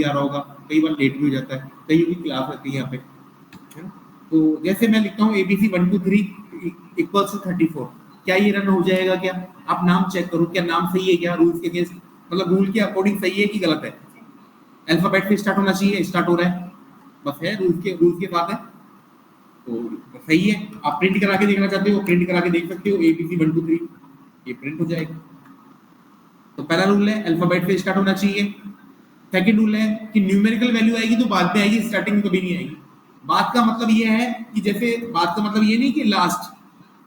आ रहा होगा, कई बार लेट भी हो जाता है, कई भी क्लास रहती है यहाँ पे, है ना। तो जैसे मैं लिखता हूँ ABC 1 2 3 इक्वल्स टू 34, क्या ये रन हो जाएगा? क्या आप नाम चेक करो, क्या नाम सही है? क्या रूल्स के अगेंस्ट, मतलब रूल के अकॉर्डिंग सही है कि गलत है? अल्फाबेट से स्टार्ट होना चाहिए, स्टार्ट हो रहा है, बस है रूल्स के साथ है, तो सही है। आप प्रिंट करा के देखना चाहते हो, प्रिंट करा के देख सकते हो, ABC 1 2 3 ये प्रिंट हो जाएगा। तो पहला रूल है अल्फाबेट से स्टार्ट होना चाहिए। सेकंड रूल है कि न्यूमेरिकल वैल्यू आएगी तो बाद में आएगी, स्टार्टिंग में कभी नहीं आएगी। बात का मतलब ये है कि जैसे, बात का मतलब ये नहीं कि लास्ट,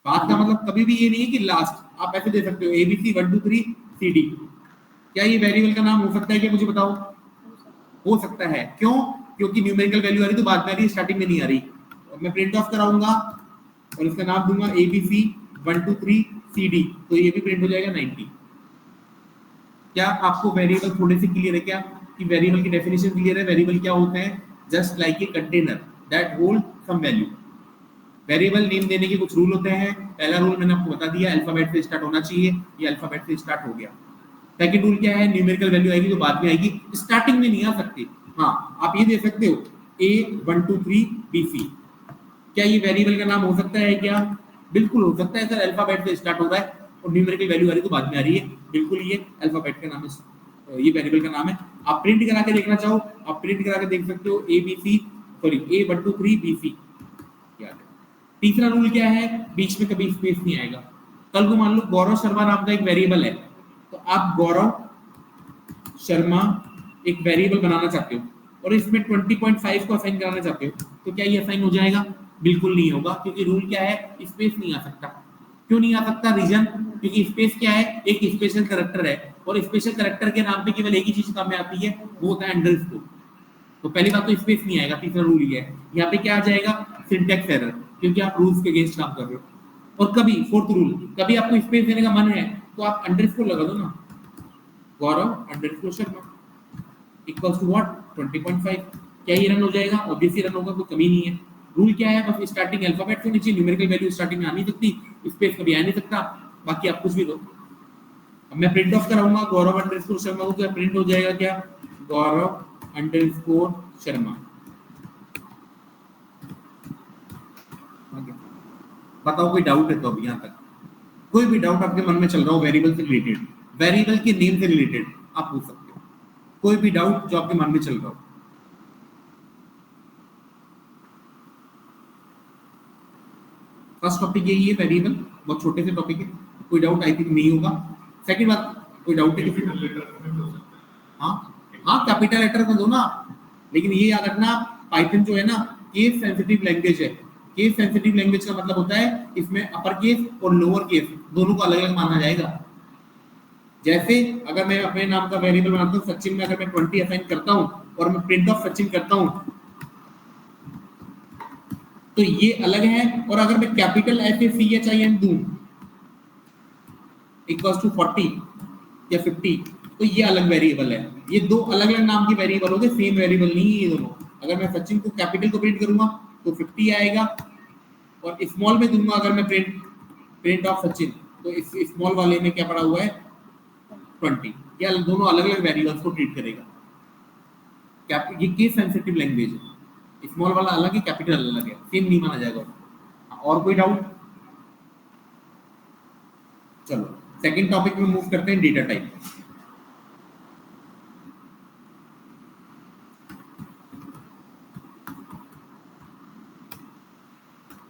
बात का मतलब कभी भी ये नहीं है कि लास्ट। आप ऐसे दे सकते हो ABC 1 2 3 CD, क्या ये वेरिएबल का नाम हो सकता है? क्या मुझे बताओ, हो सकता है। क्यों? क्योंकि न्यूमेरिकल वैल्यू आ रही तो बाद में आ रही, स्टार्टिंग में नहीं आ रही। और मैं प्रिंट ऑफ कराऊंगा और इसका नाम दूंगा ABC 1 2 3 CD, तो ये भी प्रिंट हो जाएगा 90। क्या आपको वेरिएबल थोड़े से क्लियर है क्या कि वेरिएबल की डेफिनेशन क्लियर है? वेरिएबल क्या होता है? Just like a container that hold some value. Variable name देने के कुछ रूल होते हैं। पहला रूल मैंने आपको बता दिया, अल्फाबेट से स्टार्ट होना चाहिए, ये अल्फाबेट से स्टार्ट हो गया। सेकंड रूल क्या है? न्यूमेरिकल वैल्यू आएगी तो बाद में आएगी, स्टार्टिंग में नहीं आ सकती। हाँ, आप ये दे सकते हो A1 2 3 BC, क्या ये वेरिएबल का नाम हो सकता है? क्या बिल्कुल हो सकता है सर, अल्फाबेट से स्टार्ट हो रहा है और न्यूमेरिकल वैल्यू आ रही तो बाद में आ रही है, बिल्कुल ये अल्फाबेट का नाम है, ये वेरिएबल का नाम है। आप प्रिंट करा के देखना चाहो, आप प्रिंट करा के देख सकते हो A1 2 3 BC। तीसरा रूल क्या है? बीच में कभी स्पेस नहीं आएगा। कल को मान लो गौरव शर्मा नाम का एक वेरिएबल है, तो आप गौरव शर्मा एक वेरिएबल बनाना चाहते हो और इसमें 20.5 को असाइन कराना चाहते हो, तो क्या ये असाइन हो जाएगा? बिल्कुल नहीं होगा, क्योंकि रूल क्या है? स्पेस नहीं आ सकता। क्यों नहीं आ सकता? रीजन, क्योंकि स्पेस क्या है? एक स्पेशल कैरेक्टर है और स्पेशल कैरेक्टर के नाम पे केवल एक ही चीज काम में आती है, वो होता है अंडरस्कोर। तो पहली बात तो स्पेस नहीं आएगा। तीसरा रूल ये है, यहाँ पे क्या आ जाएगा? सिंटैक्स एरर, क्योंकि आप रूल्स के अगेंस्ट काम कर रहे हो। और कभी फोर्थ रूल, कभी आपको स्पेस देने का मन है तो आप अंडरस्कोर लगा दो ना, Gaurav underscore Sharma equals to what? 20.5। क्या ये रन हो जाएगा? ऑब्वियसली रन होगा, कोई कमी नहीं है। रूल क्या है? बस स्टार्टिंग अल्फाबेट से नीचे न्यूमेरिकल वैल्यू स्टार्टिंग में आ नहीं सकती, स्पेस कभी आ नहीं सकता, बाकी आप कुछ भी दो। अब मैं प्रिंट ऑफ कराऊंगा गौरव अंडरस्कोर शर्मा को, क्या प्रिंट हो जाएगा? क्या गौरव अंडरस्कोर शर्मा। बताओ कोई डाउट है तो अभी यहाँ तक? कोई भी डाउट आपके मन में चल रहा हो वेरिएबल से रिलेटेड, वेरिएबल के नेम से रिलेटेड, आप पूछ सकते हो। कोई भी डाउट जो आपके मन में चल रहा हो। फर्स्ट टॉपिक यही है, वेरिएबल, बहुत छोटे से टॉपिक है, कोई डाउट आई थिंक नहीं होगा। सेकंड बात, कोई डाउट है किसी को? हाँ हाँ, कैपिटल लेटर में दो ना, लेकिन ये याद रखना पाइथन जो है ना, केस सेंसिटिव लैंग्वेज है। केस सेंसिटिव लैंग्वेज का मतलब होता है इसमें अपर केस और लोअर केस दोनों को अलग अलग माना जाएगा। जैसे अगर मैं अपने नाम का वेरिएबल बनाता हूँ सचिन में, अगर मैं 20 असाइन करता हूँ और मैं प्रिंट ऑफ सचिन करता हूँ तो ये अलग है। और अगर मैं कैपिटल SACHIN दूं इक्वल्स टू 40 या 50 तो ये अलग वेरिएबल है। ये दो अलग अलग नाम की वेरिएबल हो गए, सेम वेरिएबल नहीं है ये दोनों। अगर मैं सचिन को कैपिटल को प्रिंट करूंगा तो 50 आएगा, और स्मॉल में दूंगा अगर मैं प्रिंट ऑफ सचिन तो इस स्मॉल वाले में क्या पड़ा हुआ है? 20। या दोनों अलग अलग वेरिएबल्स को ट्रीट करेगा। ये केस सेंसिटिव लैंग्वेज है, स्मॉल वाला अलग है, कैपिटल अलग है, सेम नहीं माना जाएगा। और कोई डाउट? चलो सेकंड टॉपिक में मूव करते हैं, डेटा टाइप।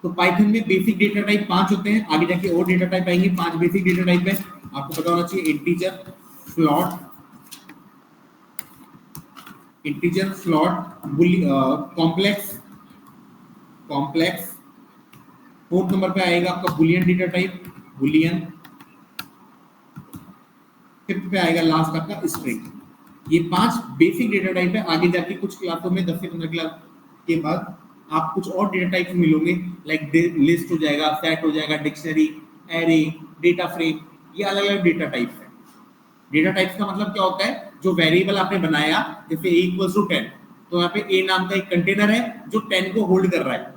तो पाइथन में बेसिक डेटा टाइप 5 होते हैं, आगे जाके और डेटा टाइप आएंगे। 5 बेसिक डेटा टाइप है, आपको पता होना चाहिए। Integer, float, complex. Fourth number पे आएगा आपका Boolean data type, Boolean. Fifth पे आएगा लास्ट आपका स्ट्रिंग। ये 5 बेसिक डेटा टाइप है। आगे जाके कुछ क्लासों में 10 से 15 क्लास के बाद आप कुछ और डेटा टाइप मिलोगे, लाइक लिस्ट हो जाएगा, सेट हो जाएगा, डिक्शनरी, एरे, डेटा फ्रेम, ये अलग अलग डेटा टाइप्स है। डेटा टाइप्स का मतलब क्या होता है? जो वेरिएबल आपने बनाया, जैसे a इक्वल्स टू 10, तो यहाँ पे a नाम का एक कंटेनर है जो 10 को होल्ड कर रहा है।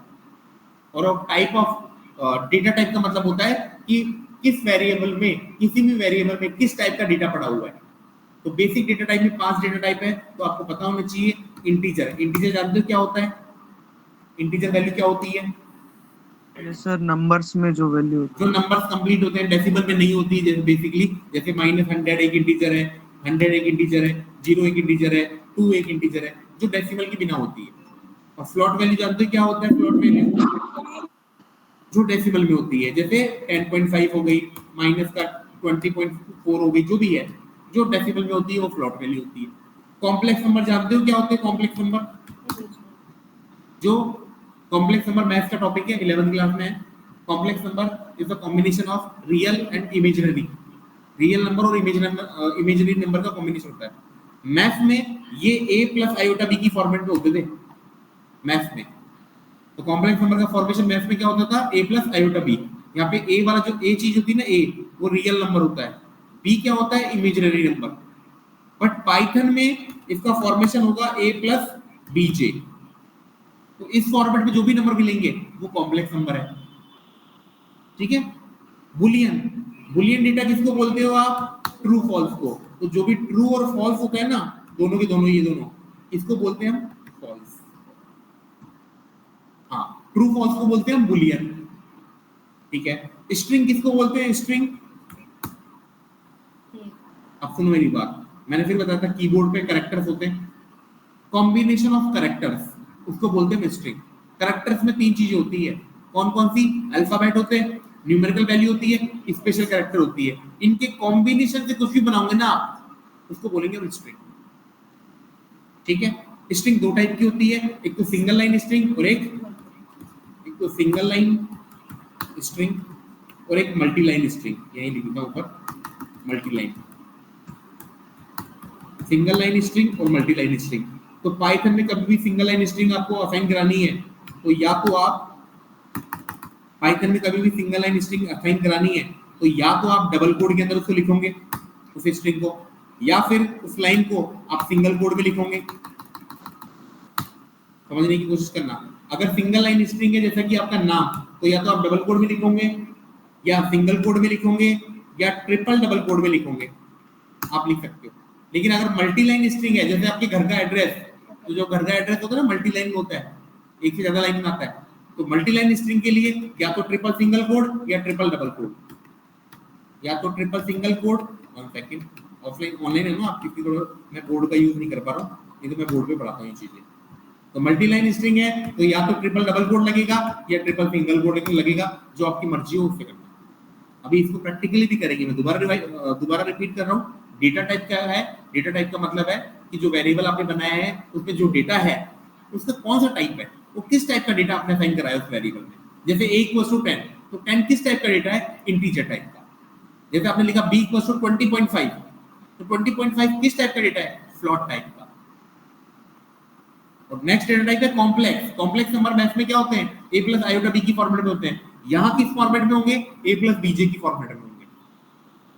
और टाइप ऑफ डेटा टाइप का मतलब होता है कि किस वेरिएबल में, किसी भी वेरिएबल में किस टाइप का डेटा पड़ा हुआ है। तो बेसिक डेटा टाइप में 5 डेटा टाइप है, तो आपको पता होना चाहिए। इंटीजर, इंटीजर जानते हो क्या होता है? इंटीजर वैल्यू क्या होती है? ये सर नंबर्स में जो वैल्यू होती जो नंबर्स कंप्लीट होते हैं, डेसिमल में नहीं होती, जैसे बेसिकली जैसे -100 एक इंटीजर है, 100 एक इंटीजर है, 0 एक इंटीजर है, 2 एक इंटीजर है, जो डेसिमल के बिना होती है। और फ्लोट वैल्यू जानते हो क्या होता है? फ्लोट वैल्यू जो डेसिमल में होती है, जैसे 10.5 हो गई, माइनस का 20.4 हो गई, जो भी है, जो डेसिमल में होती है वो फ्लोट वैल्यू होती है। कॉम्प्लेक्स नंबर जानते हो क्या होते हैं? कॉम्प्लेक्स नंबर, जो कॉम्प्लेक्स नंबर मैथ्स का टॉपिक है, 11th क्लास में है। Complex number is the combination of real and imaginary, real number और इमेजिनरी नंबर का कॉम्बिनेशन होता है। मैथ्स में ये a प्लस आयोटा b की फॉर्मेट में होते थे मैथ्स में। तो कॉम्प्लेक्स नंबर का फॉर्मेशन मैथ्स में क्या होता था? a plus iota b। यहाँ पे a वाला जो a चीज होती है ना, a वो रियल नंबर होता है, b क्या होता है? Imaginary number. बट पाइथन में इसका फॉर्मेशन होगा a प्लस bj। तो इस फॉर्मेट में जो भी नंबर मिलेंगे वो कॉम्प्लेक्स नंबर है, ठीक है। बुलियन, बुलियन डेटा किसको बोलते हो आप? ट्रू फॉल्स को। तो जो भी ट्रू और फॉल्स होता है ना, दोनों के दोनों, ये दोनों, इसको बोलते हैं हम फॉल्स। हाँ, ट्रू फॉल्स को बोलते हैं हम बुलियन, ठीक है। स्ट्रिंग किसको बोलते हैं? स्ट्रिंग, अब सुनो मेरी बात, मैंने फिर बताया था कीबोर्ड पे कैरेक्टर्स होते हैं, कॉम्बिनेशन ऑफ कैरेक्टर्स उसको बोलते हैं स्ट्रिंग। कैरेक्टर्स में 3 चीजें होती है, कौन कौन सी? अल्फाबेट होते हैं, न्यूमेरिकल वैल्यू होती है, स्पेशल कैरेक्टर होती है। इनके कॉम्बिनेशन से कुछ भी बनाओगे ना आप, उसको बोलेंगे हम स्ट्रिंग, ठीक है। स्ट्रिंग 2 टाइप की होती है, एक तो सिंगल लाइन स्ट्रिंग और एक तो सिंगल लाइन स्ट्रिंग और एक मल्टी लाइन स्ट्रिंग। यही लिखा ऊपर, multi line, single line string और मल्टी लाइन स्ट्रिंग। तो पाइथन में कभी भी सिंगल लाइन स्ट्रिंग आपको असाइन करानी है, तो या तो आप पाइथन में कभी भी सिंगल लाइन स्ट्रिंग असाइन करानी है, तो या तो आप डबल कोड के अंदर उसको लिखोगे उस स्ट्रिंग को, या फिर उस लाइन को आप सिंगल कोड में लिखोगे। समझने की कोशिश करना, अगर सिंगल लाइन स्ट्रिंग है जैसा कि आपका नाम, तो या तो आप डबल कोड में लिखोगे, या सिंगल कोड में लिखोगे, या ट्रिपल डबल कोड में लिखोगे, आप लिख सकते हो। लेकिन अगर मल्टी लाइन स्ट्रिंग है, जैसे आपके घर का एड्रेस, तो जो घर का एड्रेस होता है ना, मल्टी लाइन में होता है, एक से ज्यादा लाइन में आता है, तो मल्टी लाइन स्ट्रिंग के लिए या तो ट्रिपल सिंगल कोड या ट्रिपल डबल कोड, या तो triple single code. 1 second, offline online है ना, आप किसी को, मैं बोर्ड का यूज नहीं कर पा रहा हूँ, नहीं तो मैं बोर्ड पे पढ़ाता हूँ ये चीजें। तो मल्टी लाइन स्ट्रिंग है तो या तो ट्रिपल डबल कोड लगेगा या ट्रिपल सिंगल कोड लगेगा, जो आपकी मर्जी हो उससे करना। अभी इसको प्रैक्टिकली भी करेंगे, मैं दोबारा रिपीट कर रहा हूँ। डेटा टाइप क्या है? डेटा टाइप का मतलब है कि जो वेरिएबल आपने बनाया है उसमें जो डेटा है उसका कौन सा टाइप है, वो किस टाइप का डेटा आपने असाइन कराया उस वेरिएबल में। जैसे a = 10, तो 10 किस टाइप का डेटा है? इंटीजर टाइप का। जैसे आपने लिखा b = 20.5, तो 20.5 किस टाइप का डेटा है? फ्लोट टाइप का। और नेक्स्ट डेटा टाइप है कॉम्प्लेक्स। कॉम्प्लेक्स नंबर मैथ्स में क्या होते हैं? a प्लस आयोटा b की फॉर्मेट में होते हैं। यहाँ किस फॉर्मेट में होंगे? a प्लस bj की फॉर्मेट में होंगे।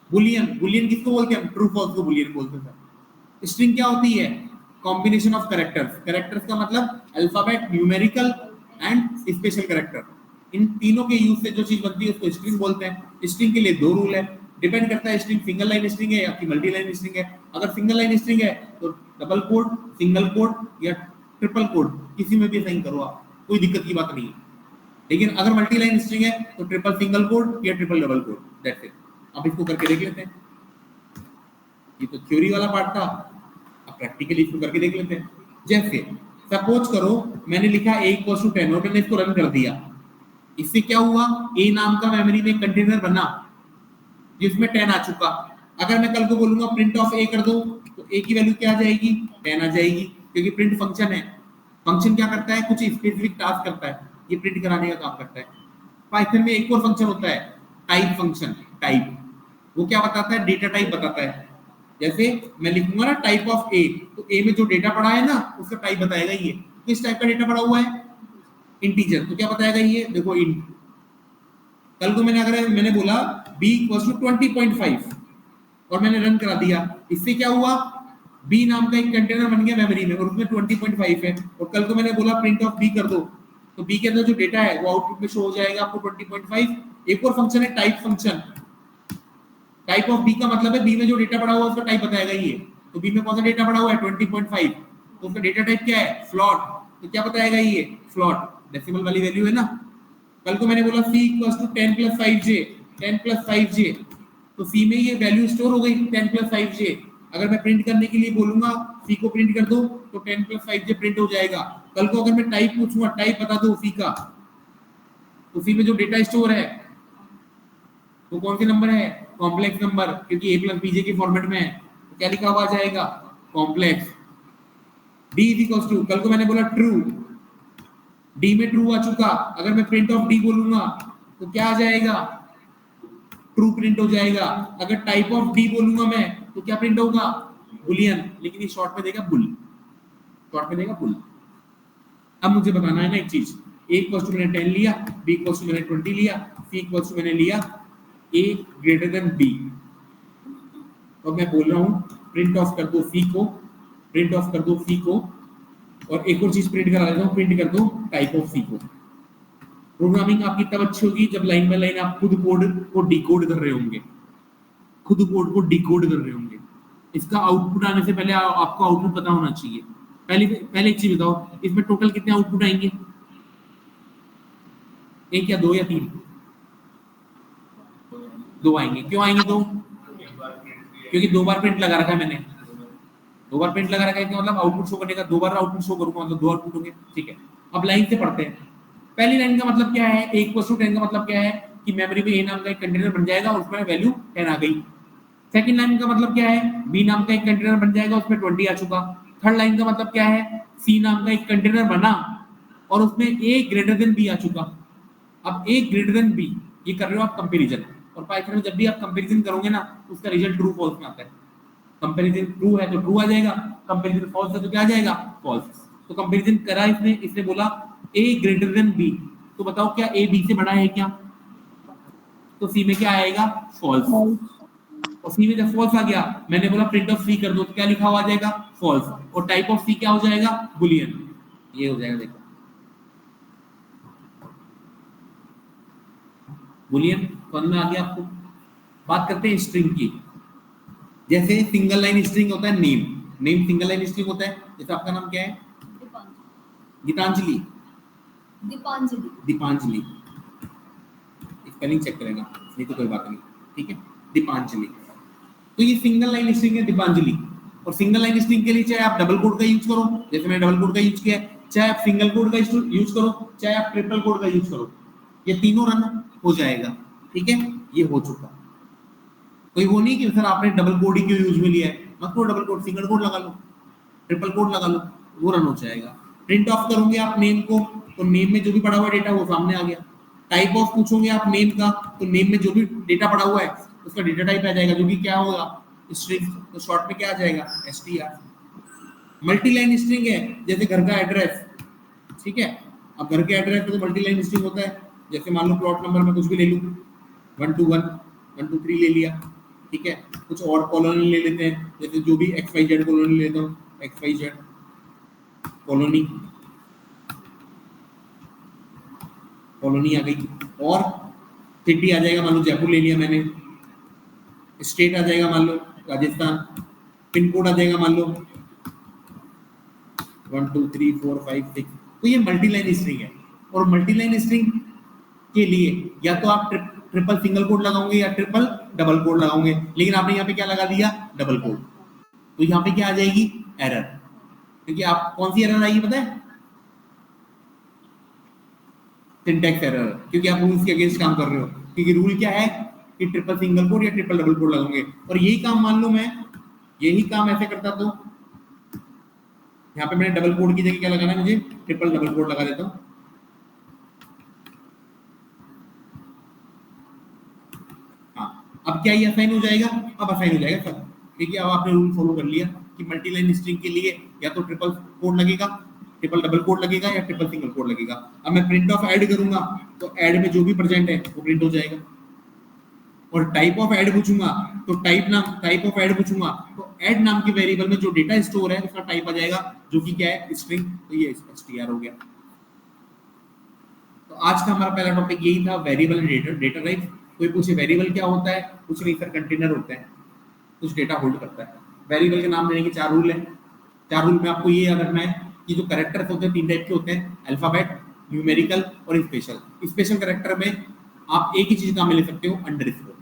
बुलियन, बुलियन किसको बोलते हैं? ट्रू फॉल्स को बुलियन बोलते हैं। स्ट्रिंग क्या होती है? Combination of characters. कैरेक्टर्स का मतलब alphabet, numerical and special character. इन तीनों के यूज से जो चीज बनती है उसको स्ट्रिंग बोलते हैं। स्ट्रिंग के लिए 2 रूल है, डिपेंड करता है स्ट्रिंग सिंगल लाइन स्ट्रिंग है या फिर मल्टी लाइन स्ट्रिंग है। अगर सिंगल लाइन स्ट्रिंग है तो डबल कोड, सिंगल कोड या ट्रिपल कोड किसी में भी साइन करो आप, कोई दिक्कत की बात नहीं है। लेकिन अगर मल्टी लाइन स्ट्रिंग है तो ट्रिपल सिंगल कोड या triple double quote, that's it. अब इसको करके देख लेते हैं। ये तो थ्योरी वाला पार्ट था, अब प्रैक्टिकली इसको करके देख लेते हैं। जैसे सपोज करो मैंने लिखा a = 10 और मैंने इसको रन कर दिया। इससे क्या हुआ? a नाम का मेमोरी में कंटेनर बना जिसमें 10 आ चुका। अगर मैं कल को बोलूंगा प्रिंट ऑफ a कर दो, तो a की वैल्यू क्या आ जाएगी? 10 आ जाएगी, क्योंकि प्रिंट फंक्शन है। फंक्शन क्या करता है? कुछ स्पेसिफिक टास्क करता है, ये प्रिंट कराने का काम करता है। पाइथन में एक और फंक्शन होता है टाइप फंक्शन। टाइप वो क्या बताता है? डेटा टाइप बताता है। जैसे मैं लिखूंगा ना टाइप ऑफ ए, तो ए में जो डेटा पड़ा है ना उसका टाइप बताएगा ये किस टाइप का डेटा पड़ा हुआ है, इंटीजर। तो क्या बताएगा ये? देखो इंट। कल को मैंने बोला b = 20.5 और मैंने रन करा दिया, इससे क्या हुआ? b नाम का एक कंटेनर बन गया मेमोरी में और उसमें 20.5 है। और कल को मैंने बोला प्रिंट ऑफ b कर दो, तो b के अंदर जो डेटा है वो आउटपुट में शो हो जाएगा आपको 20.5। एक और फंक्शन है type function. Type of b का मतलब है b में जो डेटा पड़ा हुआ उसका टाइप बताएगा ये। तो बी में कौन सा डेटा पड़ा हुआ है 20.5, तो उसका डेटा टाइप क्या है फ्लोट, तो क्या बताएगा ये फ्लोट, डेसिमल वाली वैल्यू है ना। कल को मैंने बोला c equals to 10 plus 5j, 10 plus 5j, तो c में ये वैल्यू स्टोर हो गई 10 प्लस 5j। अगर मैं प्रिंट करने के लिए बोलूंगा c को प्रिंट कर दो तो 10 प्लस 5j प्रिंट हो जाएगा। कल को अगर मैं टाइप पूछूंगा, टाइप बता दो c का, तो c में जो डेटा स्टोर है वो कौन से नंबर है, कॉम्प्लेक्स नंबर, क्योंकि a प्लस bj के फॉर्मेट में है, तो क्या लिखा हुआ आ जाएगा complex. d is equals to, कल को मैंने बोला ट्रू, d में ट्रू आ चुका, अगर मैं प्रिंट ऑफ d बोलूंगा तो क्या आ जाएगा ट्रू प्रिंट हो जाएगा। अगर टाइप ऑफ d बोलूंगा मैं तो क्या प्रिंट होगा बुलियन, लेकिन ये शॉर्ट में देगा बुल, शॉर्ट में देगा बुल। अब मुझे बताना है ना एक चीज, a इक्वल्स टू मैंने 10 लिया, b इक्वल्स टू मैंने 20 लिया, c इक्वल्स टू मैंने लिया a ग्रेटर देन b, तो मैं बोल रहा हूं प्रिंट ऑफ कर दो c को, प्रिंट ऑफ कर दो c को, और एक और चीज प्रिंट करा देता हूं, प्रिंट कर दो टाइप ऑफ c को। प्रोग्रामिंग आपकी तब अच्छी होगी जब लाइन बाय लाइन आप खुद कोड को डिकोड कर रहे होंगे, खुद कोड को डिकोड कर रहे होंगे। इसका आउटपुट आने से पहले आपको आउटपुट पता होना चाहिए। पहले एक चीज बताओ, इसमें टोटल कितने आउटपुट आएंगे, एक या दो या तीन, दो आएंगे। क्यों आएंगे दो, क्योंकि दो बार प्रिंट लगा रखा है मैंने, दो बार प्रिंट लगा रखा है, क्या मतलब आउटपुट शो करने का, दो बार आउटपुट शो करूंगा मतलब दो आउटपुट होंगे, ठीक है। अब लाइन से पढ़ते हैं। पहली लाइन का मतलब क्या है, a इक्वल्स टू 10 का मतलब क्या है कि मेमोरी में a नाम का एक कंटेनर बन जाएगा, उसमें वैल्यू 10 आ गई। सेकंड लाइन का मतलब क्या है, b नाम का एक कंटेनर बन जाएगा, उसमें 20 आ चुका। थर्ड लाइन का मतलब क्या है, c नाम का एक कंटेनर बना और उसमें a ग्रेटर देन b आ चुका। अब a ग्रेटर देन b, ये कर रहे हो आप कंपैरिजन, और पाइथन में जब भी आप कंपैरिजन करोगे ना उसका रिजल्ट ट्रू फॉल्स में आता है। कंपैरिजन ट्रू है तो ट्रू आ जाएगा, कंपैरिजन फॉल्स है तो क्या आ जाएगा फॉल्स। तो कंपैरिजन करा इसने बोला a ग्रेटर देन b, तो बताओ क्या a b से बड़ा है क्या, तो c में क्या आएगा फॉल्स, और c में जब फॉल्स आ गया मैंने बोला प्रिंट ऑफ c कर दो, तो क्या लिखा हुआ आ जाएगा फॉल्स, और टाइप ऑफ c क्या हो जाएगा बुलियन, ये हो जाएगा। देखो बुलियन समझ में आ गया आपको। बात करते हैं स्ट्रिंग की। जैसे सिंगल लाइन स्ट्रिंग होता है name, name single line string होता है। जैसे आपका नाम क्या है, गीतांजलि, दीपांजलि, दीपांजलि, स्पेलिंग चेक करेगा नहीं तो कोई बात नहीं, ठीक है, दीपांजलि। तो ये सिंगल लाइन स्ट्रिंग है दीपांजलि। और सिंगल लाइन स्ट्रिंग के लिए चाहे आप डबल कोड का यूज करो, जैसे मैंने डबल कोड का यूज किया है, चाहे आप सिंगल कोड का यूज करो, चाहे आप ट्रिपल कोड का यूज करो, ये तीनों रन हो जाएगा, ठीक है। ये हो चुका, कोई वो नहीं कि सर आपने डबल कोड ही क्यों यूज में लिया है, मत करो डबल कोड, सिंगल कोड लगा लो, ट्रिपल कोड लगा लो, वो रन हो जाएगा। प्रिंट ऑफ करोगे आप नेम को, तो नेम में जो भी पड़ा हुआ डेटा वो सामने आ गया। टाइप ऑफ पूछोगे आप नेम का, तो नेम में जो भी डेटा पड़ा हुआ है उसका डेटा टाइप आ जाएगा, जो कि क्या होगा स्ट्रिंग, तो शॉर्ट में क्या आ जाएगा str। मल्टी लाइन स्ट्रिंग है, जैसे घर का एड्रेस, ठीक है। अब घर के एड्रेस पे तो मल्टी लाइन स्ट्रिंग होता है। जैसे मान लो प्लॉट नंबर में कुछ भी ले लूं, 121 123 ले लिया, ठीक है। कुछ और कॉलोनी ले लेते हैं, जैसे जो भी XYZ कॉलोनी लेता हूँ, XYZ कॉलोनी, कॉलोनी आ गई। और सिटी आ जाएगा, मान लो जयपुर ले लिया मैंने, स्टेट आ जाएगा मान लो राजस्थान, पिन कोड आ जाएगा मान लो 1 2 3 4 5 6। तो ये मल्टी लाइन स्ट्रिंग है। और मल्टी लाइन स्ट्रिंग के लिए या तो आप ट्रिपल सिंगल कोड लगाओगे या ट्रिपल डबल कोड लगाओगे, लेकिन आपने यहाँ पे क्या लगा दिया डबल कोड, तो यहाँ पे क्या आ जाएगी एरर। क्योंकि आप कौन सी एरर आएगी पता है, सिंटैक्स एरर, क्योंकि आप रूल्स के अगेंस्ट काम कर रहे हो। क्योंकि रूल क्या है कि ट्रिपल सिंगल कोड या ट्रिपल डबल कोड लगाओगे, और यही काम मान लो मैं यही काम ऐसे करता तो यहाँ पे मैंने डबल कोड की जगह क्या लगाना है, मुझे ट्रिपल डबल कोड लगा देता हूँ। हाँ, अब क्या ये असाइन हो जाएगा, अब असाइन हो जाएगा सब, क्योंकि अब आपने रूल फॉलो कर लिया कि मल्टी लाइन स्ट्रिंग के लिए या तो ट्रिपल कोड लगेगा, ट्रिपल डबल कोड लगेगा, या ट्रिपल सिंगल कोड लगेगा। अब मैं प्रिंट ऑफ ऐड करूंगा तो ऐड में जो भी प्रेजेंट है वो प्रिंट हो जाएगा। और टाइप ऑफ ऐड पूछूंगा तो टाइप ऑफ ऐड पूछूंगा तो ऐड नाम के वेरिएबल में जो डेटा स्टोर है उसका टाइप आ जाएगा, जो कि क्या है स्ट्रिंग, तो ये str हो गया। तो आज का हमारा पहला टॉपिक यही था, वेरिएबल एंड डेटा टाइप। कोई पूछे वेरिएबल क्या होता है, कुछ नहीं सर कंटेनर होता है, कुछ डेटा होल्ड करता है। वेरिएबल के नाम देने के 4 रूल है। 4 रूल में आपको ये याद रखना है कि जो कैरेक्टर्स होते हैं 3 टाइप के होते हैं, अल्फाबेट, न्यूमेरिकल और स्पेशल। स्पेशल कैरेक्टर में आप एक ही चीज काम में ले सकते हो, अंडरस्कोर।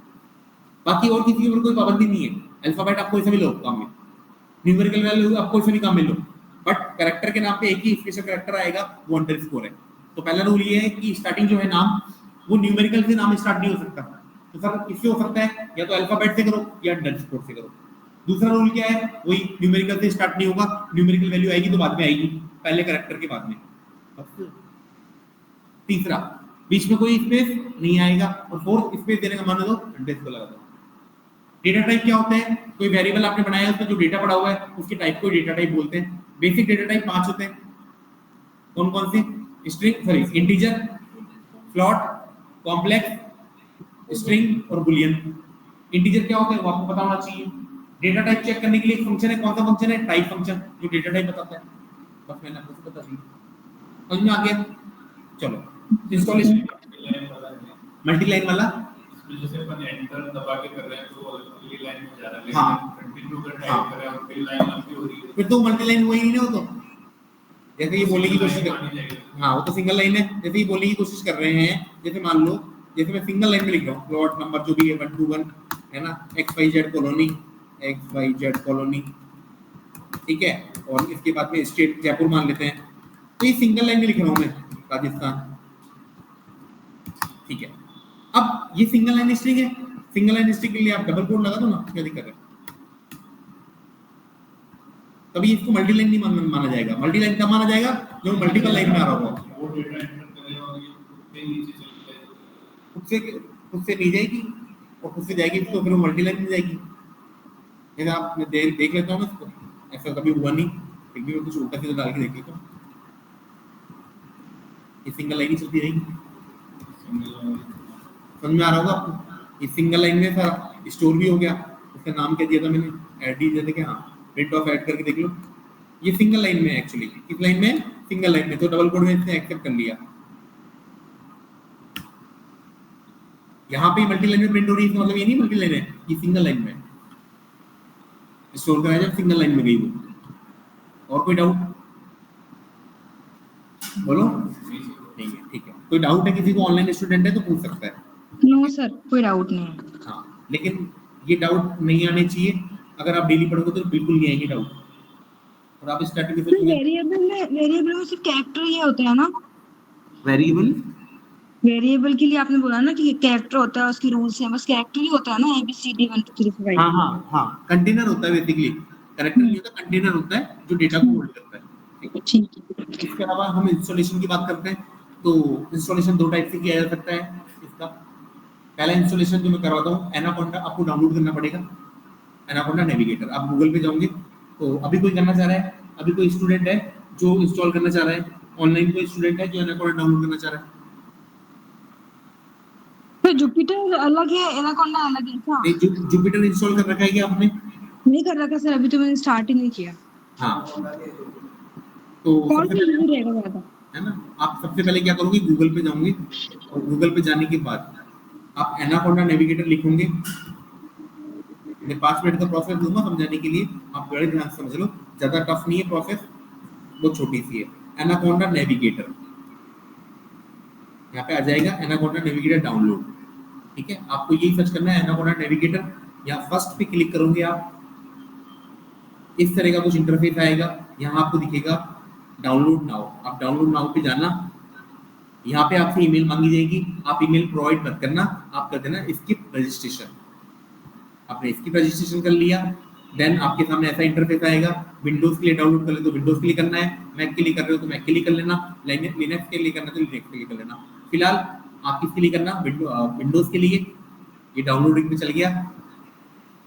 बाकी और किसी के ऊपर कोई पाबंदी नहीं है। अल्फाबेट आप कोई सा भी लो काम में, न्यूमेरिकल वैल्यू आप कोई सा भी काम में लो, बट कैरेक्टर के नाम पे एक ही स्पेशल कैरेक्टर आएगा, वो अंडरस्कोर है। तो पहला रूल ये है कि स्टार्टिंग जो है नाम, वो न्यूमेरिकल से नाम स्टार्ट नहीं हो सकता। तो सर किससे हो सकता है? या तो अल्फाबेट से करो या अंडरस्कोर से करो। दूसरा रूल क्या है? वही न्यूमेरिकल से स्टार्ट नहीं होगा, न्यूमेरिकल वैल्यू आएगी तो बाद में आएगी, पहले कैरेक्टर के बाद में। तीसरा, बीच में कोई स्पेस नहीं आएगा, और फोर्थ स्पेस देने का मान लो अंडरस्कोर लगा दो। डेटा टाइप क्या होता है? कोई वेरिएबल आपने बनाया है, उसमें जो डेटा पड़ा हुआ है उसके टाइप को डेटा टाइप बोलते हैं। बेसिक डेटा टाइप 5 होते हैं। कौन कौन से? String, sorry, integer, float, complex, string और बुलियन। इंटीजर क्या होता है वो आपको पता होना चाहिए। डेटा टाइप चेक करने के लिए एक फंक्शन है, कौन सा फंक्शन है? टाइप फंक्शन, जो डेटा टाइप बताता है। बस मैंने आपको बता दिया, समझ में आ गया? चलो इंस्टॉलेशन मल्टी लाइन वाला, जैसे अपन एंटर दबा के कर रहे हैं तो अगली लाइन में जा रहा है, हाँ, कंटिन्यू कर टाइप कर रहे हैं और फिर लाइन लंबी हो रही है, फिर तो मल्टी लाइन हुआ ही नहीं ना। वो तो जैसे ये बोलने की कोशिश कर, मानी जाएगी। हाँ वो तो सिंगल लाइन है। जैसे ये बोलने की कोशिश कर रहे हैं, जैसे मान लो, जैसे मैं सिंगल लाइन में लिख रहा हूँ, प्लॉट नंबर जो भी है 1 to 1 है ना, XYZ कॉलोनी, XYZ कॉलोनी, ठीक है, और इसके बाद में स्टेट जयपुर मान लेते हैं। तो ये सिंगल लाइन में लिख रहा हूँ मैं, राजस्थान, ठीक है। अब ये सिंगल लाइन स्ट्रिंग है, सिंगल लाइन स्ट्रिंग के लिए आप डबल कोड लगा दो ना, क्या दिक्कत है? तभी इसको मल्टी लाइन नहीं माना जाएगा। मल्टी लाइन कब माना जाएगा? जो मल्टीपल लाइन में आ रहा होगा। वो डेटा एंटर करेगा और ये खुद से नीचे चली जाएगी, खुद से नहीं जाएगी, और खुद से जाएगी तो फिर वो मल्टी लाइन में जाएगी। जैसे आप मैं देख लेता हूँ ना इसको, ऐसा कभी हुआ नहीं, फिर भी मैं कुछ उल्टा सीधा डाल के देख लेता हूँ, ये सिंगल लाइन ही चलती रहेगी। समझ में आ रहा होगा आपको? ये सिंगल लाइन में सारा स्टोर भी हो गया। उसका नाम क्या दिया था मैंने? ऐड ही दिया था क्या? हाँ, प्रिंट ऑफ ऐड करके देख लो। ये सिंगल लाइन में है एक्चुअली। किस लाइन में? सिंगल लाइन में। तो डबल कोड में इसने एक्सेप्ट कर लिया। यहाँ पे मल्टी लाइन में प्रिंट हो रही है, मतलब ये नहीं मल्टी लाइन है, ये सिंगल लाइन में स्टोर कराया जब सिंगल लाइन में गई वो। और कोई डाउट बोलो? नहीं है, ठीक है। कोई डाउट है किसी को? ऑनलाइन स्टूडेंट है तो पूछ सकता है। नो सर, कोई डाउट नहीं है। हाँ, लेकिन ये डाउट नहीं आने चाहिए। अगर आप डेली पढ़ोगे तो बिल्कुल नहीं आएंगे डाउट। और आप स्टार्टिंग में वेरिएबल में सिर्फ कैरेक्टर ही होता है ना? वेरिएबल के लिए आपने बोला ना कि कैरेक्टर होता है, उसके रूल्स हैं, बस कैरेक्टर ही होता है ना, ABCD 1 2 3 4 5। हाँ हाँ हाँ, कंटेनर होता है बेसिकली। कैरेक्टर नहीं होता, कंटेनर होता है जो डेटा को होल्ड करता है। ठीक है। इसके अलावा हम इंस्टॉलेशन की बात करते हैं। तो इंस्टॉलेशन 2 टाइप से किया जा सकता है इसका। पहला इंस्टॉलेशन जो मैं करवाता हूँ, एनाकोंडा आपको डाउनलोड करना पड़ेगा। एनाकोंडा नेविगेटर, आप गूगल पे जाओगे तो अभी कोई करना चाह रहा है, अभी कोई स्टूडेंट है जो इंस्टॉल करना चाह रहा है, ऑनलाइन कोई स्टूडेंट है जो एनाकोंडा डाउनलोड करना चाह रहा है? तो जुपिटर अलग है, एनाकोंडा अलग है क्या? नहीं, जुपिटर इंस्टॉल कर रखा है क्या आपने? नहीं कर रखा सर, अभी तो मैंने स्टार्ट ही नहीं किया। हाँ, तो कौन सबसे सा पहले यूज रहेगा ज्यादा? है ना, आप सबसे पहले क्या करोगे, गूगल पे जाओगे, और गूगल पे जाने के बाद आप एनाकोंडा नेविगेटर लिखोगे। मैं 5 मिनट का प्रोसेस दूंगा समझाने के लिए, आप बड़े ध्यान से समझ लो, ज्यादा टफ नहीं है प्रोसेस, बहुत छोटी सी है। एनाकोंडा नेविगेटर यहाँ पे आ जाएगा, एनाकोंडा नेविगेटर डाउनलोड, ठीक है। आपको यही सर्च करना है, एनाकोंडा नेविगेटर। यहाँ फर्स्ट पे क्लिक करोगे आप, इस तरह का कुछ इंटरफेस आएगा। यहाँ आपको दिखेगा डाउनलोड नाउ, आप डाउनलोड नाउ पे जाना। यहाँ पे आपसे ईमेल मांगी जाएगी, आप ईमेल प्रोवाइड मत करना, आप कर देना स्किप रजिस्ट्रेशन। आपने स्किप रजिस्ट्रेशन कर लिया, देन आपके सामने ऐसा इंटरफेस आएगा। विंडोज के लिए डाउनलोड कर ले तो विंडोज के लिए करना है, मैक के लिए कर रहे हो तो मैक के लिए कर लेना, लिनक्स के लिए करना तो लिनक्स के लिए कर लेना। फिलहाल आप किसके लिए करना? विंडोज के लिए। ये डाउनलोडिंग पे चल गया,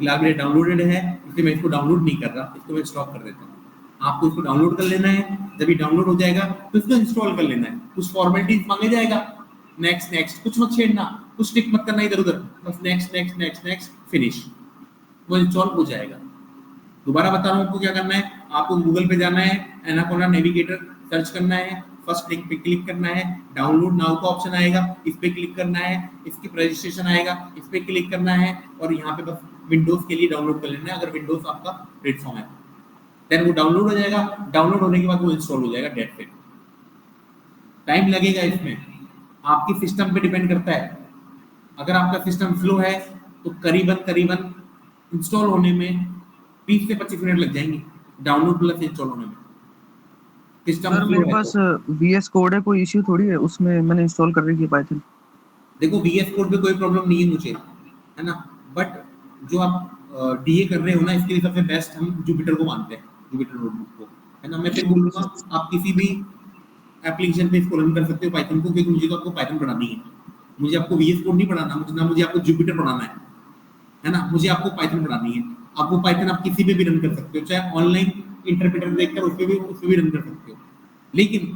फिलहाल मेरे डाउनलोडेड है, इसलिए मैं इसको डाउनलोड नहीं कर रहा, इसको मैं स्टॉप कर देता हूँ। आपको इसको डाउनलोड कर लेना है, जब ये डाउनलोड हो जाएगा तो इसको इंस्टॉल कर लेना है। कुछ फॉर्मेलिटीज मांगे जाएगा, नेक्स्ट नेक्स्ट, कुछ मत छेड़ना, कुछ टिक मत करना इधर उधर, बस next next next next finish, वो इंस्टॉल हो जाएगा। दोबारा बता रहा हूँ आपको क्या करना है। आपको गूगल पे जाना है, एनाकोंडा नेविगेटर सर्च करना है, फर्स्ट लिंक पे क्लिक करना है, डाउनलोड नाउ का ऑप्शन आएगा, इस पे क्लिक करना है, इसकी रजिस्ट्रेशन आएगा, इस पे क्लिक करना है, और यहाँ पे बस विंडोज के लिए डाउनलोड कर लेना है, अगर विंडोज आपका प्लेटफॉर्म है देन वो डाउनलोड हो जाएगा। डाउनलोड होने के बाद वो इंस्टॉल हो जाएगा डेट पे। टाइम लगेगा इसमें, आपकी सिस्टम पे डिपेंड करता है। अगर आपका सिस्टम स्लो है तो करीबन इंस्टॉल होने में 20 से 25 मिनट लग जाएंगे, डाउनलोड प्लस इंस्टॉल होने में। सिस्टम सर स्लो मेरे है पास तो VS कोड है, कोई इश्यू थोड़ी है उसमें, मैंने इंस्टॉल कर रखी है पाइथन। देखो VS कोड पे कोई प्रॉब्लम नहीं है मुझे, है ना, बट जो आप डीए कर रहे हो ना, इसके लिए सबसे बेस्ट हम जुपिटर को मानते हैं, जुपिटर नोटबुक को, है ना। मैं फिर बोलूंगा आप किसी भी एप्लीकेशन पे इसको रन कर सकते हो पाइथन को, क्योंकि मुझे तो आपको पाइथन पढ़ानी है, मुझे आपको VS कोड नहीं पढ़ाना, मुझे आपको जुपिटर पढ़ाना है ना, मुझे आपको पाइथन पढ़ानी है। आप वो पाइथन आप किसी पे भी रन कर सकते हो, चाहे ऑनलाइन इंटरप्रेटर देखकर उस पे भी रन कर सकते हो। लेकिन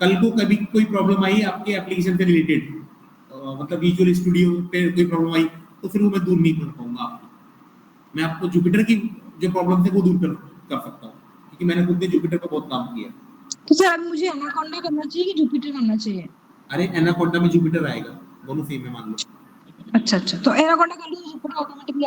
कल को कभी कोई प्रॉब्लम आई आपके एप्लीकेशन से रिलेटेड, मतलब विजुअल स्टूडियो पे कोई प्रॉब्लम आई, तो फिर वो मैं दूर नहीं कर पाऊंगा आपको। मैं आपको जुपिटर की जो प्रॉब्लम है वो दूर कर सकता हूँ, क्योंकि मैंने खुद ने जुपिटर पर बहुत काम किया। तो सर अब मुझे एनाकोंडा करना चाहिए कि जुपिटर करना चाहिए? अरे एनाकोंडा में जुपिटर आएगा, दोनों सेम है मान लो। अच्छा, तो एनाकोंडा कर लूँ तो जुपिटर ऑटोमेटिकली